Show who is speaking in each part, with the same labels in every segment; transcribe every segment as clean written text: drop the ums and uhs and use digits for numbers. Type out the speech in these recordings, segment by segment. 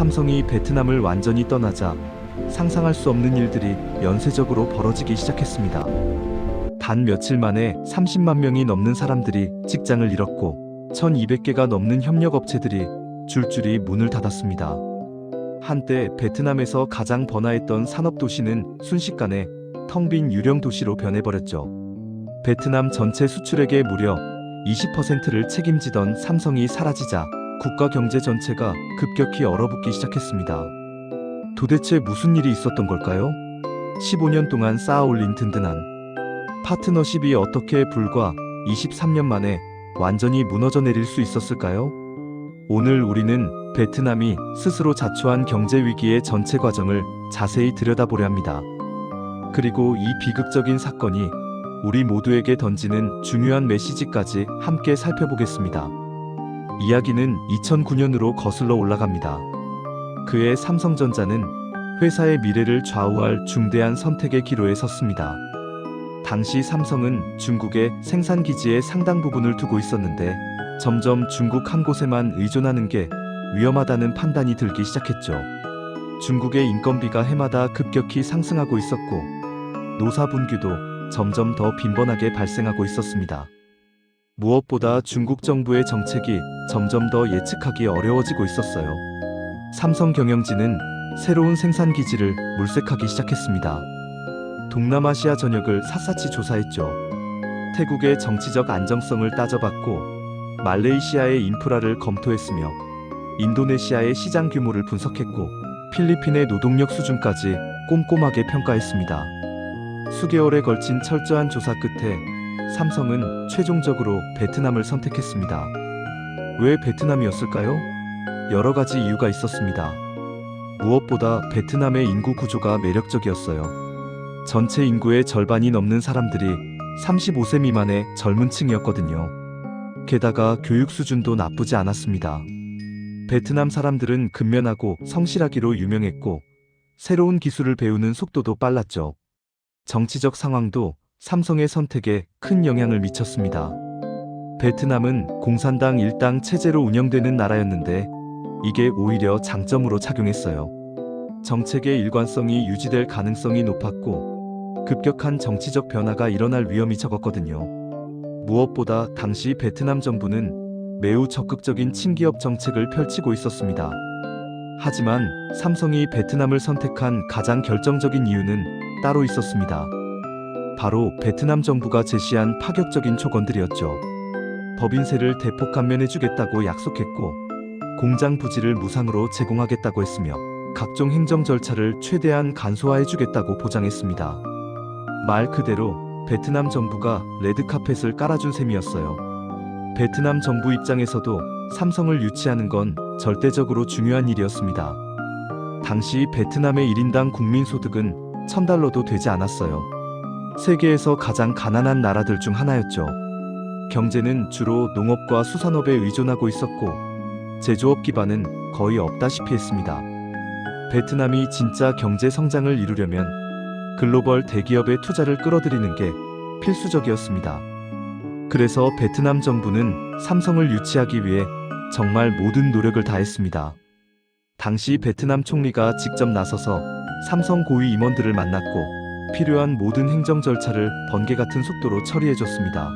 Speaker 1: 삼성이 베트남을 완전히 떠나자 상상할 수 없는 일들이 연쇄적으로 벌어지기 시작했습니다. 단 며칠 만에 30만 명이 넘는 사람들이 직장을 잃었고 1200개가 넘는 협력업체들이 줄줄이 문을 닫았습니다. 한때 베트남에서 가장 번화했던 산업도시는 순식간에 텅 빈 유령 도시로 변해버렸죠. 베트남 전체 수출액의 무려 20%를 책임지던 삼성이 사라지자 국가 경제 전체가 급격히 얼어붙기 시작했습니다. 도대체 무슨 일이 있었던 걸까요? 15년 동안 쌓아올린 든든한 파트너십이 어떻게 불과 23년 만에 완전히 무너져 내릴 수 있었을까요? 오늘 우리는 베트남이 스스로 자초한 경제 위기의 전체 과정을 자세히 들여다보려 합니다. 그리고 이 비극적인 사건이 우리 모두에게 던지는 중요한 메시지까지 함께 살펴보겠습니다. 이야기는 2009년으로 거슬러 올라갑니다. 그해 삼성전자는 회사의 미래를 좌우할 중대한 선택의 기로에 섰습니다. 당시 삼성은 중국의 생산기지의 상당 부분을 두고 있었는데 점점 중국 한 곳에만 의존하는 게 위험하다는 판단이 들기 시작했죠. 중국의 인건비가 해마다 급격히 상승하고 있었고 노사 분규도 점점 더 빈번하게 발생하고 있었습니다. 무엇보다 중국 정부의 정책이 점점 더 예측하기 어려워지고 있었어요. 삼성 경영진은 새로운 생산 기지를 물색하기 시작했습니다. 동남아시아 전역을 샅샅이 조사했죠. 태국의 정치적 안정성을 따져봤고 말레이시아의 인프라를 검토했으며 인도네시아의 시장 규모를 분석했고 필리핀의 노동력 수준까지 꼼꼼하게 평가했습니다. 수개월에 걸친 철저한 조사 끝에 삼성은 최종적으로 베트남을 선택했습니다. 왜 베트남이었을까요? 여러 가지 이유가 있었습니다. 무엇보다 베트남의 인구 구조가 매력적이었어요. 전체 인구의 절반이 넘는 사람들이 35세 미만의 젊은 층이었거든요. 게다가 교육 수준도 나쁘지 않았습니다. 베트남 사람들은 근면하고 성실하기로 유명했고 새로운 기술을 배우는 속도도 빨랐죠. 정치적 상황도 삼성의 선택에 큰 영향을 미쳤습니다. 베트남은 공산당 일당 체제로 운영되는 나라였는데 이게 오히려 장점으로 작용했어요. 정책의 일관성이 유지될 가능성이 높았고 급격한 정치적 변화가 일어날 위험이 적었거든요. 무엇보다 당시 베트남 정부는 매우 적극적인 친기업 정책을 펼치고 있었습니다. 하지만 삼성이 베트남을 선택한 가장 결정적인 이유는 따로 있었습니다. 바로 베트남 정부가 제시한 파격적인 조건들이었죠. 법인세를 대폭 감면해주겠다고 약속했고 공장 부지를 무상으로 제공하겠다고 했으며 각종 행정 절차를 최대한 간소화해주겠다고 보장했습니다. 말 그대로 베트남 정부가 레드카펫을 깔아준 셈이었어요. 베트남 정부 입장에서도 삼성을 유치하는 건 절대적으로 중요한 일이었습니다. 당시 베트남의 1인당 국민소득은 $1000도 되지 않았어요. 세계에서 가장 가난한 나라들 중 하나였죠. 경제는 주로 농업과 수산업에 의존하고 있었고 제조업 기반은 거의 없다시피 했습니다. 베트남이 진짜 경제 성장을 이루려면 글로벌 대기업의 투자를 끌어들이는 게 필수적이었습니다. 그래서 베트남 정부는 삼성을 유치하기 위해 정말 모든 노력을 다했습니다. 당시 베트남 총리가 직접 나서서 삼성 고위 임원들을 만났고 필요한 모든 행정 절차를 번개 같은 속도로 처리해줬습니다.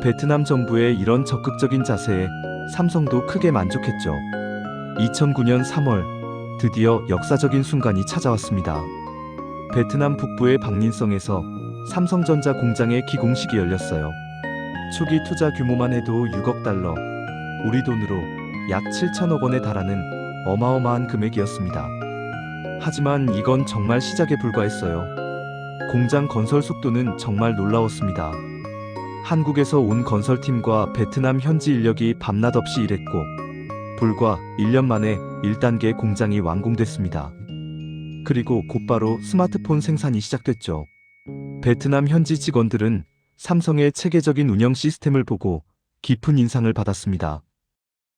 Speaker 1: 베트남 정부의 이런 적극적인 자세에 삼성도 크게 만족했죠. 2009년 3월 드디어 역사적인 순간이 찾아왔습니다. 베트남 북부의 박린성에서 삼성전자 공장의 기공식이 열렸어요. 초기 투자 규모만 해도 $6억, 우리 돈으로 약 7천억 원에 달하는 어마어마한 금액이었습니다. 하지만 이건 정말 시작에 불과했어요. 공장 건설 속도는 정말 놀라웠습니다. 한국에서 온 건설팀과 베트남 현지 인력이 밤낮 없이 일했고 불과 1년 만에 1단계 공장이 완공됐습니다. 그리고 곧바로 스마트폰 생산이 시작됐죠. 베트남 현지 직원들은 삼성의 체계적인 운영 시스템을 보고 깊은 인상을 받았습니다.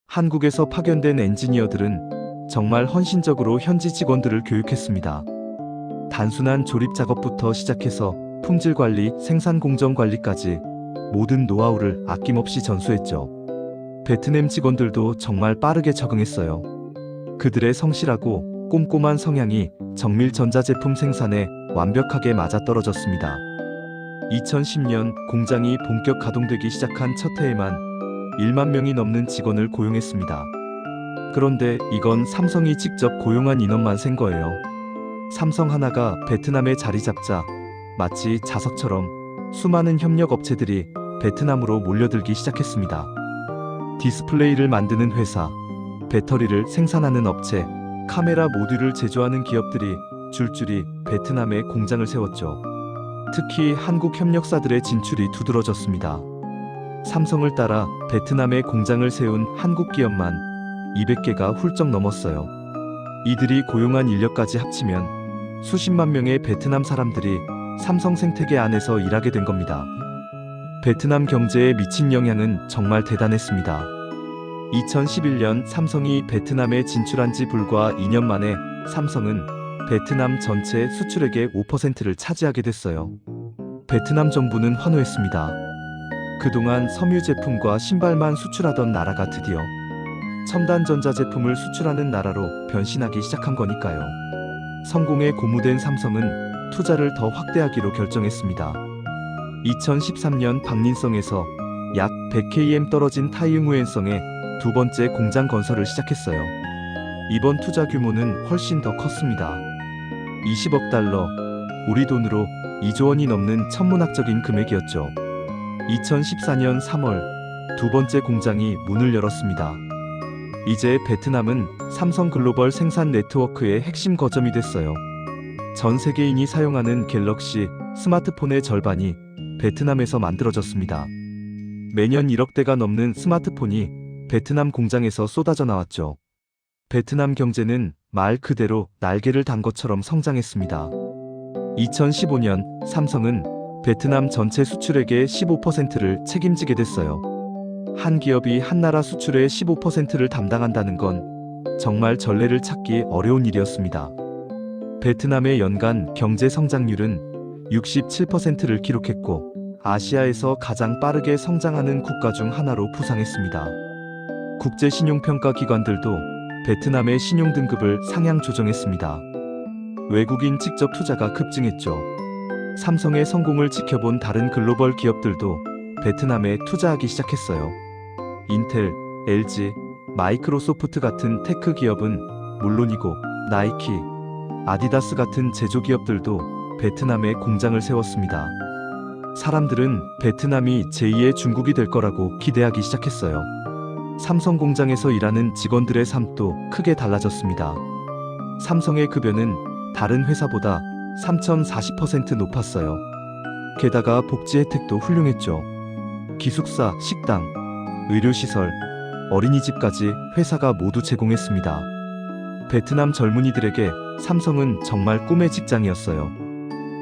Speaker 1: 한국에서 파견된 엔지니어들은 정말 헌신적으로 현지 직원들을 교육했습니다. 단순한 조립 작업부터 시작해서 품질 관리, 생산 공정 관리까지 모든 노하우를 아낌없이 전수했죠. 베트남 직원들도 정말 빠르게 적응했어요. 그들의 성실하고 꼼꼼한 성향이 정밀 전자제품 생산에 완벽하게 맞아떨어졌습니다. 2010년 공장이 본격 가동되기 시작한 첫 해에만 1만 명이 넘는 직원을 고용했습니다. 그런데 이건 삼성이 직접 고용한 인원만 센 거예요. 삼성 하나가 베트남에 자리 잡자 마치 자석처럼 수많은 협력 업체들이 베트남으로 몰려들기 시작했습니다. 디스플레이를 만드는 회사, 배터리를 생산하는 업체, 카메라 모듈을 제조하는 기업들이 줄줄이 베트남에 공장을 세웠죠. 특히 한국 협력사들의 진출이 두드러졌습니다. 삼성을 따라 베트남에 공장을 세운 한국 기업만 200개가 훌쩍 넘었어요. 이들이 고용한 인력까지 합치면 수십만 명의 베트남 사람들이 삼성 생태계 안에서 일하게 된 겁니다. 베트남 경제에 미친 영향은 정말 대단했습니다. 2011년 삼성이 베트남에 진출한 지 불과 2년 만에 삼성은 베트남 전체 수출액의 5%를 차지하게 됐어요. 베트남 정부는 환호했습니다. 그동안 섬유 제품과 신발만 수출하던 나라가 드디어 첨단 전자제품을 수출하는 나라로 변신하기 시작한 거니까요. 성공에 고무된 삼성은 투자를 더 확대하기로 결정했습니다. 2013년 박린성에서 약 100km 떨어진 타이응우엔성에 두 번째 공장 건설을 시작했어요. 이번 투자 규모는 훨씬 더 컸습니다. 20억 달러, 우리 돈으로 2조 원이 넘는 천문학적인 금액이었죠. 2014년 3월 두 번째 공장이 문을 열었습니다. 이제 베트남은 삼성 글로벌 생산 네트워크의 핵심 거점이 됐어요. 전 세계인이 사용하는 갤럭시 스마트폰의 절반이 베트남에서 만들어졌습니다. 매년 1억 대가 넘는 스마트폰이 베트남 공장에서 쏟아져 나왔죠. 베트남 경제는 말 그대로 날개를 단 것처럼 성장했습니다. 2015년 삼성은 베트남 전체 수출액의 15%를 책임지게 됐어요. 한 기업이 한 나라 수출의 15%를 담당한다는 건 정말 전례를 찾기 어려운 일이었습니다. 베트남의 연간 경제 성장률은 67%를 기록했고 아시아에서 가장 빠르게 성장하는 국가 중 하나로 부상했습니다. 국제 신용평가 기관들도 베트남의 신용 등급을 상향 조정했습니다. 외국인 직접 투자가 급증했죠. 삼성의 성공을 지켜본 다른 글로벌 기업들도 베트남에 투자하기 시작했어요. 인텔, LG, 마이크로소프트 같은 테크 기업은 물론이고 나이키, 아디다스 같은 제조기업들도 베트남에 공장을 세웠습니다. 사람들은 베트남이 제2의 중국이 될 거라고 기대하기 시작했어요. 삼성 공장에서 일하는 직원들의 삶도 크게 달라졌습니다. 삼성의 급여는 다른 회사보다 3,040% 높았어요. 게다가 복지 혜택도 훌륭했죠. 기숙사, 식당, 의료시설, 어린이집까지 회사가 모두 제공했습니다. 베트남 젊은이들에게 삼성은 정말 꿈의 직장이었어요.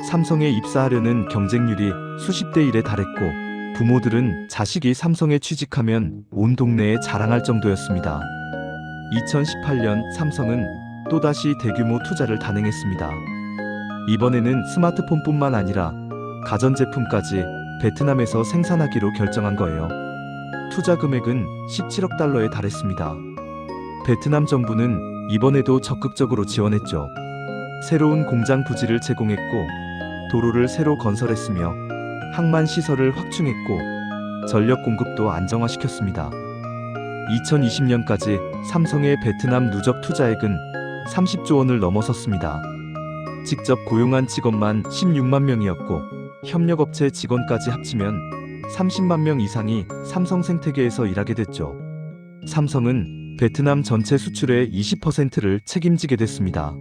Speaker 1: 삼성에 입사하려는 경쟁률이 수십 대 1에 달했고 부모들은 자식이 삼성에 취직하면 온 동네에 자랑할 정도였습니다. 2018년 삼성은 또다시 대규모 투자를 단행했습니다. 이번에는 스마트폰뿐만 아니라 가전제품까지 베트남에서 생산하기로 결정한 거예요. 투자 금액은 17억 달러에 달했습니다. 베트남 정부는 이번에도 적극적으로 지원했죠. 새로운 공장 부지를 제공했고 도로를 새로 건설했으며 항만 시설을 확충했고 전력 공급도 안정화시켰습니다. 2020년까지 삼성의 베트남 누적 투자액은 30조 원을 넘어섰습니다. 직접 고용한 직원만 16만 명이었고 협력업체 직원까지 합치면 30만 명 이상이 삼성 생태계에서 일하게 됐죠. 삼성은 베트남 전체 수출의 20%를 책임지게 됐습니다.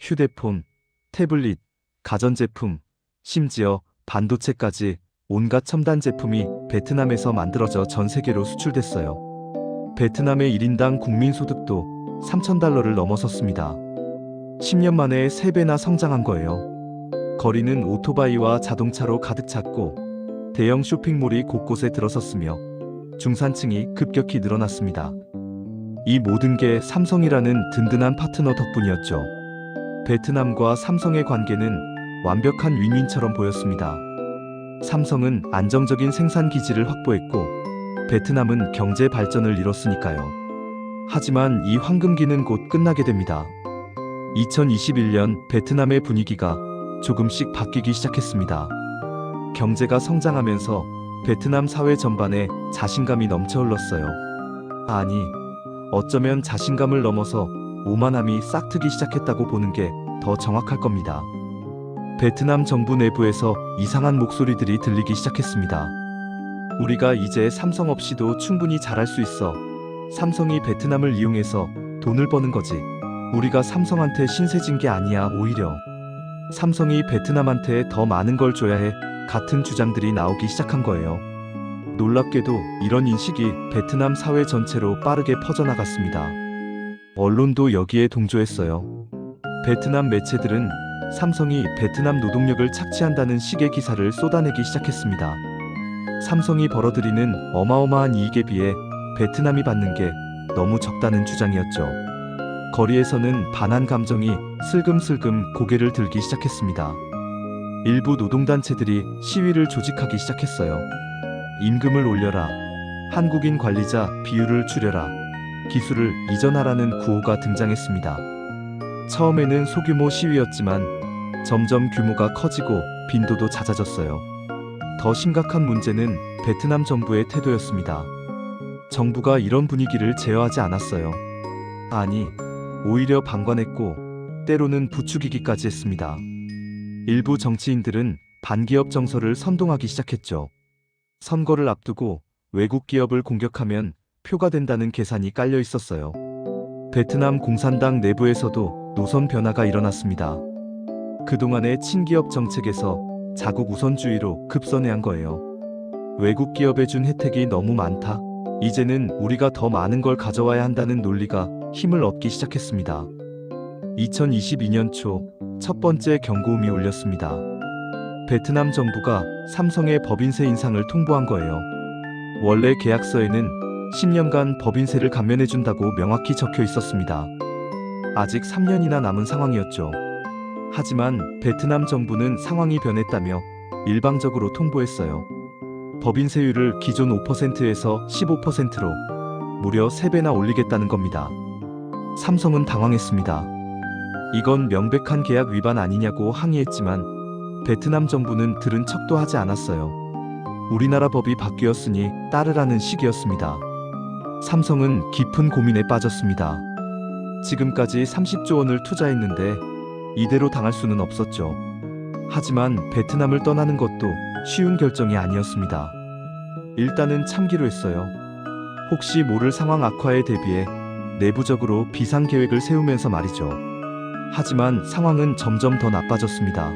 Speaker 1: 휴대폰, 태블릿, 가전제품, 심지어 반도체까지 온갖 첨단 제품이 베트남에서 만들어져 전 세계로 수출됐어요. 베트남의 1인당 국민소득도 3,000달러를 넘어섰습니다. 10년 만에 3배나 성장한 거예요. 거리는 오토바이와 자동차로 가득 찼고 대형 쇼핑몰이 곳곳에 들어섰으며 중산층이 급격히 늘어났습니다. 이 모든 게 삼성이라는 든든한 파트너 덕분이었죠. 베트남과 삼성의 관계는 완벽한 윈윈처럼 보였습니다. 삼성은 안정적인 생산 기지를 확보했고 베트남은 경제 발전을 이뤘으니까요. 하지만 이 황금기는 곧 끝나게 됩니다. 2021년 베트남의 분위기가 조금씩 바뀌기 시작했습니다. 경제가 성장하면서 베트남 사회 전반에 자신감이 넘쳐 흘렀어요. 아니, 어쩌면 자신감을 넘어서 오만함이 싹트기 시작했다고 보는 게 더 정확할 겁니다. 베트남 정부 내부에서 이상한 목소리들이 들리기 시작했습니다. 우리가 이제 삼성 없이도 충분히 잘할 수 있어. 삼성이 베트남을 이용해서 돈을 버는 거지. 우리가 삼성한테 신세진 게 아니야. 오히려 삼성이 베트남한테 더 많은 걸 줘야 해. 같은 주장들이 나오기 시작한 거예요. 놀랍게도 이런 인식이 베트남 사회 전체로 빠르게 퍼져나갔습니다. 언론도 여기에 동조했어요. 베트남 매체들은 삼성이 베트남 노동력을 착취한다는 식의 기사를 쏟아내기 시작했습니다. 삼성이 벌어들이는 어마어마한 이익에 비해 베트남이 받는 게 너무 적다는 주장이었죠. 거리에서는 반한 감정이 슬금슬금 고개를 들기 시작했습니다. 일부 노동단체들이 시위를 조직하기 시작했어요. 임금을 올려라. 한국인 관리자 비율을 줄여라. 기술을 이전하라는 구호가 등장했습니다. 처음에는 소규모 시위였지만 점점 규모가 커지고 빈도도 잦아졌어요. 더 심각한 문제는 베트남 정부의 태도였습니다. 정부가 이런 분위기를 제어하지 않았어요. 아니, 오히려 방관했고 때로는 부추기기까지 했습니다. 일부 정치인들은 반기업 정서를 선동하기 시작했죠. 선거를 앞두고 외국 기업을 공격하면 표가 된다는 계산이 깔려 있었어요. 베트남 공산당 내부에서도 노선 변화가 일어났습니다. 그동안의 친기업 정책에서 자국 우선주의로 급선회한 거예요. 외국 기업에 준 혜택이 너무 많다. 이제는 우리가 더 많은 걸 가져와야 한다는 논리가 힘을 얻기 시작했습니다. 2022년 초 첫 번째 경고음이 울렸습니다. 베트남 정부가 삼성의 법인세 인상을 통보한 거예요. 원래 계약서에는 10년간 법인세를 감면해준다고 명확히 적혀 있었습니다. 아직 3년이나 남은 상황이었죠. 하지만 베트남 정부는 상황이 변했다며 일방적으로 통보했어요. 법인세율을 기존 5%에서 15%로 무려 3배나 올리겠다는 겁니다. 삼성은 당황했습니다. 이건 명백한 계약 위반 아니냐고 항의했지만 베트남 정부는 들은 척도 하지 않았어요. 우리나라 법이 바뀌었으니 따르라는 식이었습니다. 삼성은 깊은 고민에 빠졌습니다. 지금까지 30조 원을 투자했는데 이대로 당할 수는 없었죠. 하지만 베트남을 떠나는 것도 쉬운 결정이 아니었습니다. 일단은 참기로 했어요. 혹시 모를 상황 악화에 대비해 내부적으로 비상계획을 세우면서 말이죠. 하지만 상황은 점점 더 나빠졌습니다.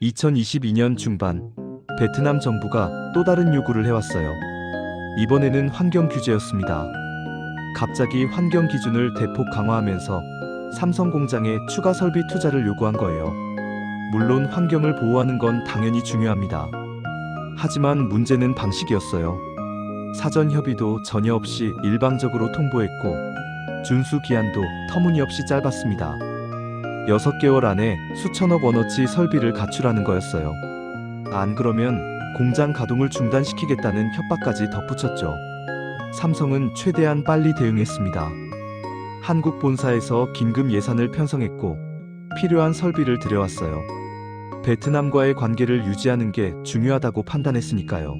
Speaker 1: 2022년 중반 베트남 정부가 또 다른 요구를 해왔어요. 이번에는 환경 규제였습니다. 갑자기 환경 기준을 대폭 강화하면서 삼성 공장에 추가 설비 투자를 요구한 거예요. 물론 환경을 보호하는 건 당연히 중요합니다. 하지만 문제는 방식이었어요. 사전 협의도 전혀 없이 일방적으로 통보했고 준수 기한도 터무니없이 짧았습니다. 6개월 안에 수천억 원어치 설비를 갖추라는 거였어요. 안 그러면 공장 가동을 중단시키겠다는 협박까지 덧붙였죠. 삼성은 최대한 빨리 대응했습니다. 한국 본사에서 긴급 예산을 편성했고 필요한 설비를 들여왔어요. 베트남과의 관계를 유지하는 게 중요하다고 판단했으니까요.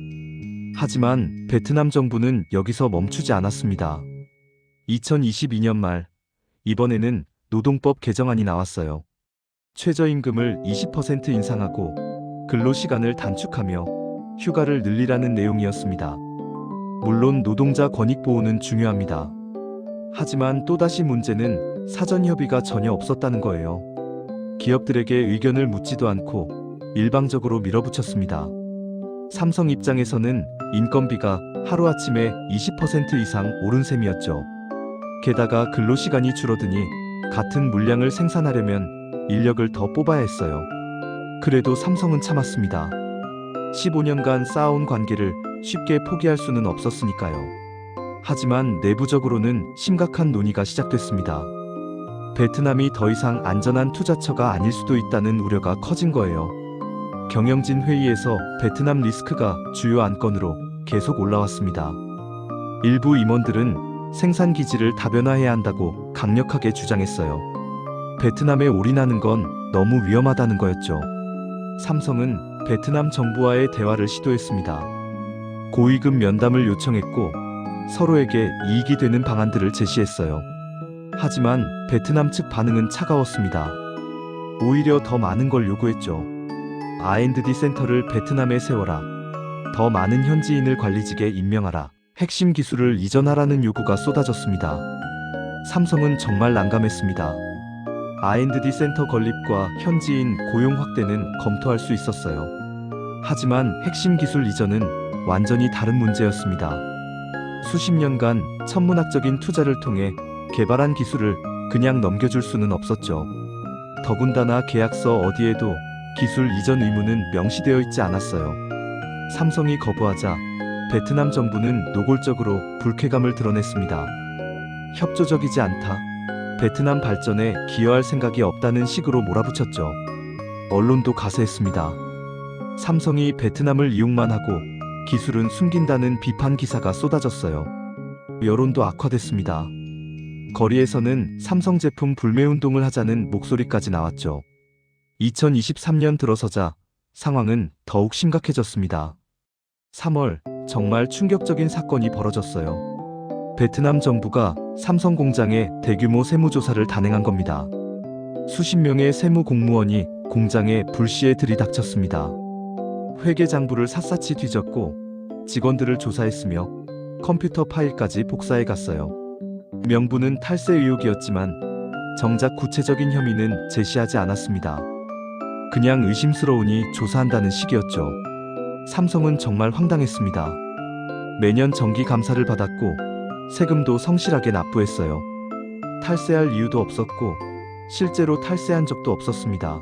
Speaker 1: 하지만 베트남 정부는 여기서 멈추지 않았습니다. 2022년 말, 이번에는 노동법 개정안이 나왔어요. 최저임금을 20% 인상하고 근로시간을 단축하며 휴가를 늘리라는 내용이었습니다. 물론 노동자 권익 보호는 중요합니다. 하지만 또다시 문제는 사전 협의가 전혀 없었다는 거예요. 기업들에게 의견을 묻지도 않고 일방적으로 밀어붙였습니다. 삼성 입장에서는 인건비가 하루아침에 20% 이상 오른 셈이었죠. 게다가 근로시간이 줄어드니 같은 물량을 생산하려면 인력을 더 뽑아야 했어요. 그래도 삼성은 참았습니다. 15년간 쌓아온 관계를 쉽게 포기할 수는 없었으니까요. 하지만 내부적으로는 심각한 논의가 시작됐습니다. 베트남이 더 이상 안전한 투자처가 아닐 수도 있다는 우려가 커진 거예요. 경영진 회의에서 베트남 리스크가 주요 안건으로 계속 올라왔습니다. 일부 임원들은 생산 기지를 다변화해야 한다고 강력하게 주장했어요. 베트남에 올인하는 건 너무 위험하다는 거였죠. 삼성은 베트남 정부와의 대화를 시도했습니다. 고위급 면담을 요청했고 서로에게 이익이 되는 방안들을 제시했어요. 하지만 베트남 측 반응은 차가웠습니다. 오히려 더 많은 걸 요구했죠. R&D 센터를 베트남에 세워라. 더 많은 현지인을 관리직에 임명하라. 핵심 기술을 이전하라는 요구가 쏟아졌습니다. 삼성은 정말 난감했습니다. R&D 센터 건립과 현지인 고용 확대는 검토할 수 있었어요. 하지만 핵심 기술 이전은 완전히 다른 문제였습니다. 수십 년간 천문학적인 투자를 통해 개발한 기술을 그냥 넘겨줄 수는 없었죠. 더군다나 계약서 어디에도 기술 이전 의무는 명시되어 있지 않았어요. 삼성이 거부하자 베트남 정부는 노골적으로 불쾌감을 드러냈습니다. 협조적이지 않다. 베트남 발전에 기여할 생각이 없다는 식으로 몰아붙였죠. 언론도 가세했습니다. 삼성이 베트남을 이용만 하고 기술은 숨긴다는 비판 기사가 쏟아졌어요. 여론도 악화됐습니다. 거리에서는 삼성 제품 불매운동을 하자는 목소리까지 나왔죠. 2023년 들어서자 상황은 더욱 심각해졌습니다. 3월 정말 충격적인 사건이 벌어졌어요. 베트남 정부가 삼성 공장에 대규모 세무조사를 단행한 겁니다. 수십 명의 세무 공무원이 공장에 불시에 들이닥쳤습니다. 회계 장부를 샅샅이 뒤졌고 직원들을 조사했으며 컴퓨터 파일까지 복사해 갔어요. 명분은 탈세 의혹이었지만 정작 구체적인 혐의는 제시하지 않았습니다. 그냥 의심스러우니 조사한다는 식이었죠. 삼성은 정말 황당했습니다. 매년 정기 감사를 받았고 세금도 성실하게 납부했어요. 탈세할 이유도 없었고 실제로 탈세한 적도 없었습니다.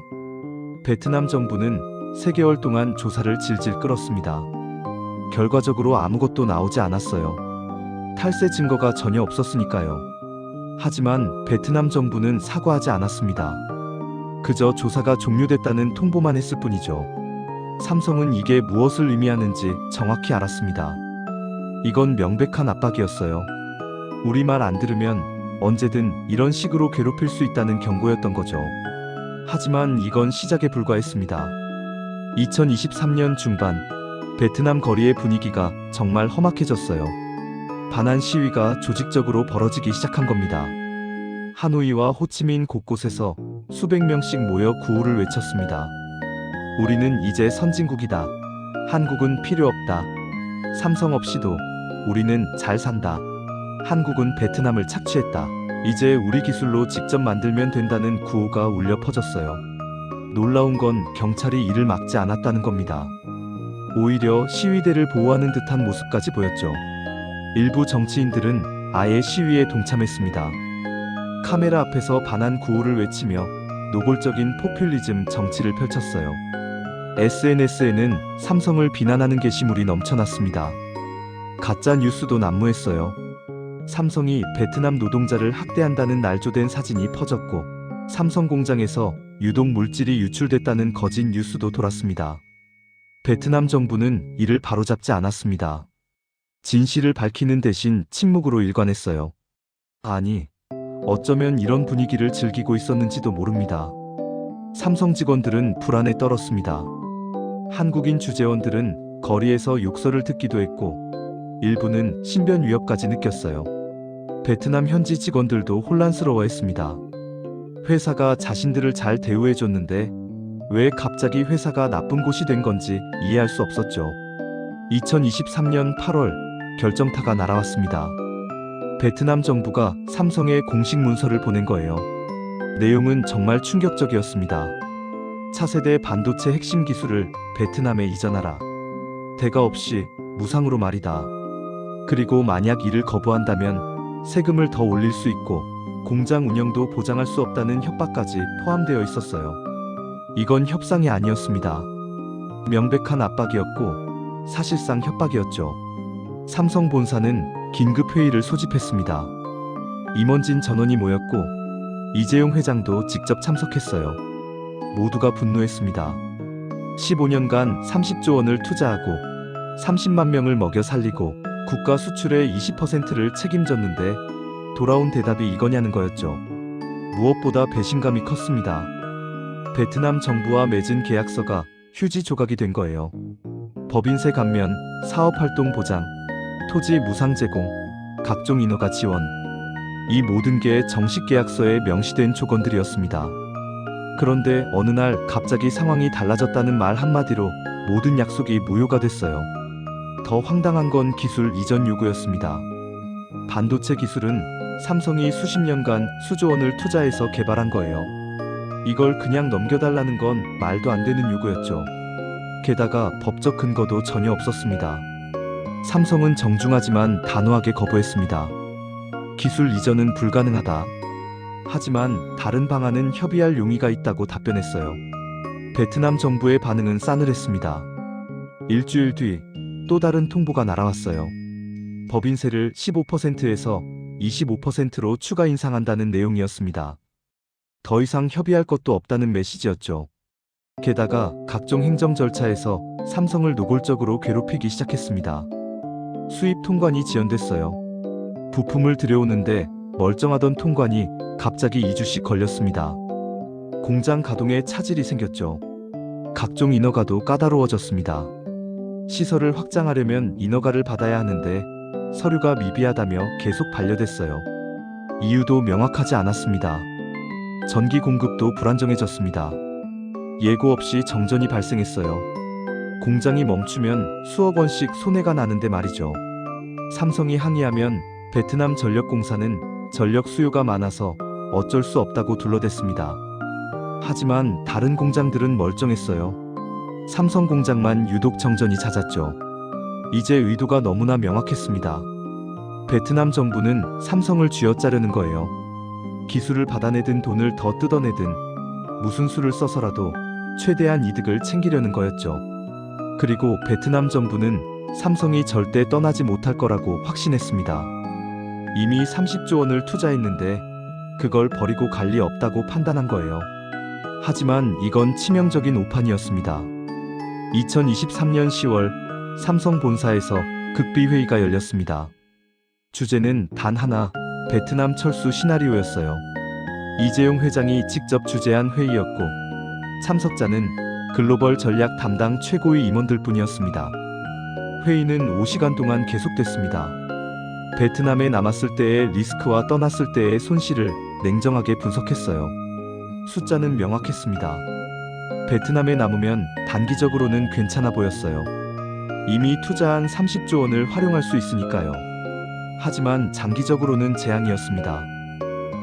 Speaker 1: 베트남 정부는 3개월 동안 조사를 질질 끌었습니다. 결과적으로 아무것도 나오지 않았어요. 탈세 증거가 전혀 없었으니까요. 하지만 베트남 정부는 사과하지 않았습니다. 그저 조사가 종료됐다는 통보만 했을 뿐이죠. 삼성은 이게 무엇을 의미하는지 정확히 알았습니다. 이건 명백한 압박이었어요. 우리 말 안 들으면 언제든 이런 식으로 괴롭힐 수 있다는 경고였던 거죠. 하지만 이건 시작에 불과했습니다. 2023년 중반 베트남 거리의 분위기가 정말 험악해졌어요. 반환 시위가 조직적으로 벌어지기 시작한 겁니다. 하노이와 호치민 곳곳에서 수백 명씩 모여 구호를 외쳤습니다. 우리는 이제 선진국이다. 한국은 필요 없다. 삼성 없이도 우리는 잘 산다. 한국은 베트남을 착취했다. 이제 우리 기술로 직접 만들면 된다는 구호가 울려 퍼졌어요. 놀라운 건 경찰이 이를 막지 않았다는 겁니다. 오히려 시위대를 보호하는 듯한 모습까지 보였죠. 일부 정치인들은 아예 시위에 동참했습니다. 카메라 앞에서 반환 구호를 외치며 노골적인 포퓰리즘 정치를 펼쳤어요. SNS에는 삼성을 비난하는 게시물이 넘쳐났습니다. 가짜 뉴스도 난무했어요. 삼성이 베트남 노동자를 학대한다는 날조된 사진이 퍼졌고 삼성 공장에서 유독 물질이 유출됐다는 거짓 뉴스도 돌았습니다. 베트남 정부는 이를 바로잡지 않았습니다. 진실을 밝히는 대신 침묵으로 일관했어요. 아니, 어쩌면 이런 분위기를 즐기고 있었는지도 모릅니다. 삼성 직원들은 불안에 떨었습니다. 한국인 주재원들은 거리에서 욕설을 듣기도 했고 일부는 신변 위협까지 느꼈어요. 베트남 현지 직원들도 혼란스러워했습니다. 회사가 자신들을 잘 대우해줬는데 왜 갑자기 회사가 나쁜 곳이 된 건지 이해할 수 없었죠. 2023년 8월 결정타가 날아왔습니다. 베트남 정부가 삼성에 공식 문서를 보낸 거예요. 내용은 정말 충격적이었습니다. 차세대 반도체 핵심 기술을 베트남에 이전하라. 대가 없이 무상으로 말이다. 그리고 만약 이를 거부한다면 세금을 더 올릴 수 있고 공장 운영도 보장할 수 없다는 협박까지 포함되어 있었어요. 이건 협상이 아니었습니다. 명백한 압박이었고 사실상 협박이었죠. 삼성 본사는 긴급 회의를 소집했습니다. 임원진 전원이 모였고 이재용 회장도 직접 참석했어요. 모두가 분노했습니다. 15년간 30조 원을 투자하고 30만 명을 먹여 살리고 국가 수출의 20%를 책임졌는데 돌아온 대답이 이거냐는 거였죠. 무엇보다 배신감이 컸습니다. 베트남 정부와 맺은 계약서가 휴지 조각이 된 거예요. 법인세 감면, 사업활동 보장, 토지 무상 제공, 각종 인허가 지원. 이 모든 게 정식 계약서에 명시된 조건들이었습니다. 그런데 어느 날 갑자기 상황이 달라졌다는 말 한마디로 모든 약속이 무효가 됐어요. 더 황당한 건 기술 이전 요구였습니다. 반도체 기술은 삼성이 수십 년간 수조 원을 투자해서 개발한 거예요. 이걸 그냥 넘겨달라는 건 말도 안 되는 요구였죠. 게다가 법적 근거도 전혀 없었습니다. 삼성은 정중하지만 단호하게 거부했습니다. 기술 이전은 불가능하다. 하지만 다른 방안은 협의할 용의가 있다고 답변했어요. 베트남 정부의 반응은 싸늘했습니다. 일주일 뒤 또 다른 통보가 날아왔어요. 법인세를 15%에서 25%로 추가 인상한다는 내용이었습니다. 더 이상 협의할 것도 없다는 메시지였죠. 게다가 각종 행정 절차에서 삼성을 노골적으로 괴롭히기 시작했습니다. 수입 통관이 지연됐어요. 부품을 들여오는데 멀쩡하던 통관이 갑자기 2주씩 걸렸습니다. 공장 가동에 차질이 생겼죠. 각종 인허가도 까다로워졌습니다. 시설을 확장하려면 인허가를 받아야 하는데 서류가 미비하다며 계속 반려됐어요. 이유도 명확하지 않았습니다. 전기 공급도 불안정해졌습니다. 예고 없이 정전이 발생했어요. 공장이 멈추면 수억 원씩 손해가 나는데 말이죠. 삼성이 항의하면 베트남 전력공사는 전력 수요가 많아서 어쩔 수 없다고 둘러댔습니다. 하지만 다른 공장들은 멀쩡했어요. 삼성 공장만 유독 정전이 잦았죠. 이제 의도가 너무나 명확했습니다. 베트남 정부는 삼성을 쥐어짜르는 거예요. 기술을 받아내든 돈을 더 뜯어내든 무슨 수를 써서라도 최대한 이득을 챙기려는 거였죠. 그리고 베트남 정부는 삼성이 절대 떠나지 못할 거라고 확신했습니다. 이미 30조 원을 투자했는데 그걸 버리고 갈 리 없다고 판단한 거예요. 하지만 이건 치명적인 오판이었습니다. 2023년 10월 삼성 본사에서 극비회의가 열렸습니다. 주제는 단 하나, 베트남 철수 시나리오였어요. 이재용 회장이 직접 주재한 회의였고 참석자는 글로벌 전략 담당 최고위 임원들 뿐이었습니다. 회의는 5시간 동안 계속됐습니다. 베트남에 남았을 때의 리스크와 떠났을 때의 손실을 냉정하게 분석했어요. 숫자는 명확했습니다. 베트남에 남으면 단기적으로는 괜찮아 보였어요. 이미 투자한 30조 원을 활용할 수 있으니까요. 하지만 장기적으로는 재앙이었습니다.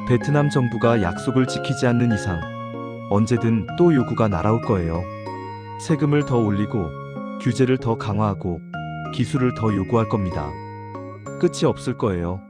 Speaker 1: 베트남 정부가 약속을 지키지 않는 이상 언제든 또 요구가 날아올 거예요. 세금을 더 올리고 규제를 더 강화하고 기술을 더 요구할 겁니다. 끝이 없을 거예요.